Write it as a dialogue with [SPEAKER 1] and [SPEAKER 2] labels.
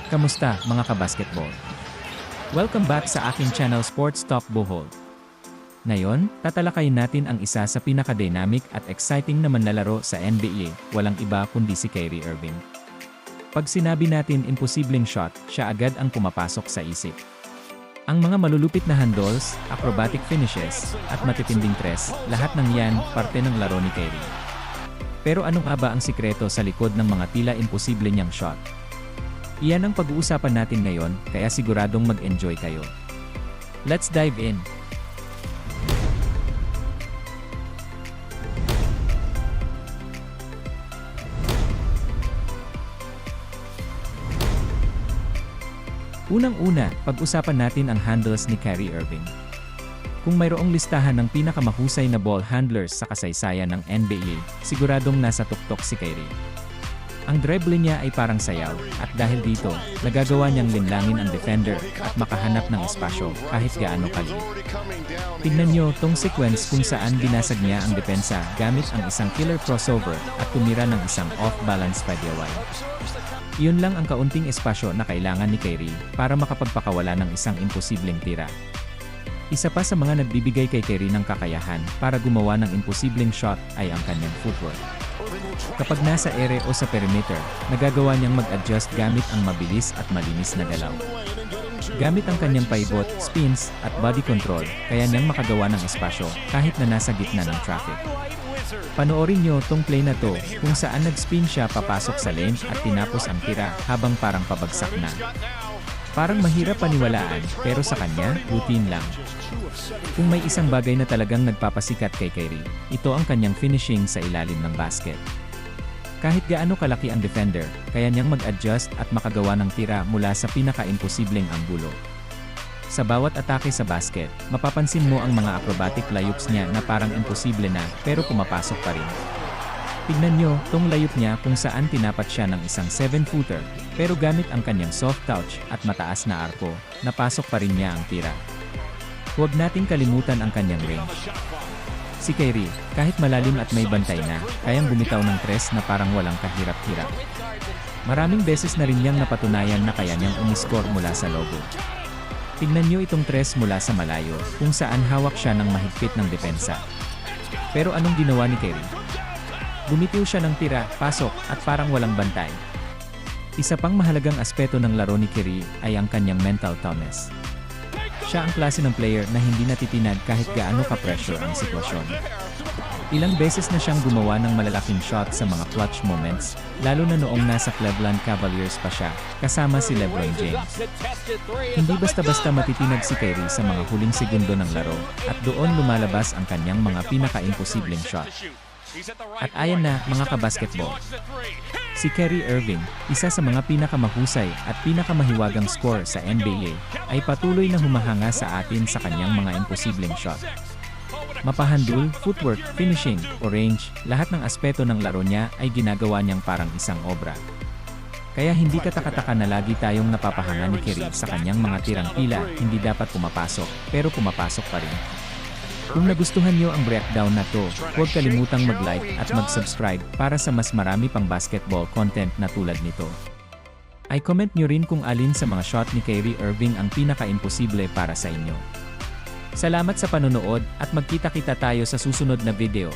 [SPEAKER 1] Kamusta mga kabasketball? Welcome back sa aking channel Sports Talk Bohol. Ngayon, tatalakayin natin ang isa sa pinaka-dynamic at exciting na manlalaro sa NBA, walang iba kundi si Kyrie Irving. Pag sinabi natin imposibleng shot, siya agad ang pumapasok sa isip. Ang mga malulupit na handles, acrobatic finishes, at matitinding tres, lahat ng yan parte ng laro ni Kyrie. Pero ano nga ba ang sikreto sa likod ng mga tila imposible niyang shot? Iyan ang pag-uusapan natin ngayon, kaya siguradong mag-enjoy kayo. Let's dive in! Unang-una, pag-usapan natin ang handles ni Kyrie Irving. Kung mayroong listahan ng pinakamahusay na ball handlers sa kasaysayan ng NBA, siguradong nasa tuktok si Kyrie. Ang dribbling niya ay parang sayaw, at dahil dito, nagagawa niyang linlangin ang defender at makahanap ng espasyo kahit gaano kaliit. Tingnan niyo tong sequence kung saan binasag niya ang depensa gamit ang isang killer crossover at tumira ng isang off-balance fadeaway. Iyon lang ang kaunting espasyo na kailangan ni Kyrie para makapagpakawala ng isang imposibleng tira. Isa pa sa mga nagbibigay kay Kyrie ng kakayahan para gumawa ng imposibleng shot ay ang kanyang footwork. Kapag nasa ere o sa perimeter, nagagawa niyang mag-adjust gamit ang mabilis at malinis na galaw. Gamit ang kanyang pivot, spins, at body control, kaya niyang makagawa ng espasyo kahit na nasa gitna ng traffic. Panoorin niyo tong play na to kung saan nag-spin siya papasok sa lane at tinapos ang tira habang parang pabagsak na. Parang mahirap paniwalaan, pero sa kanya, routine lang. Kung may isang bagay na talagang nagpapasikat kay Kyrie, ito ang kanyang finishing sa ilalim ng basket. Kahit gaano kalaki ang defender, kaya niyang mag-adjust at makagawa ng tira mula sa pinaka-imposibleng anggulo. Sa bawat atake sa basket, mapapansin mo ang mga acrobatic layups niya na parang imposible na, pero pumapasok pa rin. Tignan nyo tong layup niya kung saan tinapat siya ng isang 7-footer, pero gamit ang kanyang soft touch at mataas na arko, napasok pa rin niya ang tira. Huwag nating kalimutan ang kanyang range. Si Kyrie, kahit malalim at may bantay na, kayang bumitaw ng tres na parang walang kahirap-hirap. Maraming beses na rin niyang napatunayan na kaya niyang umiscore mula sa logo. Tignan nyo itong tres mula sa malayo, kung saan hawak siya ng mahigpit ng depensa. Pero anong ginawa ni Kyrie? Bumitiw siya ng tira, pasok, at parang walang bantay. Isa pang mahalagang aspeto ng laro ni Kyrie ay ang kanyang mental toughness. Siya ang klase ng player na hindi natitinag kahit gaano ka-pressure ang sitwasyon. Ilang beses na siyang gumawa ng malalaking shot sa mga clutch moments, lalo na noong nasa Cleveland Cavaliers pa siya, kasama si LeBron James. Hindi basta-basta matitinag si Kyrie sa mga huling segundo ng laro, at doon lumalabas ang kanyang mga pinaka-imposibleng shot. At ayan na, mga kabasketball. Si Kyrie Irving, isa sa mga pinakamahusay at pinakamahiwagang scorer sa NBA, ay patuloy na humahanga sa atin sa kanyang mga imposibleng shot. Mapahandul, footwork, finishing, o range, lahat ng aspeto ng laro niya ay ginagawa niyang parang isang obra. Kaya hindi katakataka na lagi tayong napapahanga ni Kyrie sa kanyang mga tirang tila hindi dapat pumapasok, pero pumapasok pa rin. Kung nagustuhan niyo ang breakdown na to, huwag kalimutang mag-like at mag-subscribe para sa mas marami pang basketball content na tulad nito. I-comment niyo rin kung alin sa mga shot ni Kyrie Irving ang pinaka-imposible para sa inyo. Salamat sa panonood at magkita-kita tayo sa susunod na video.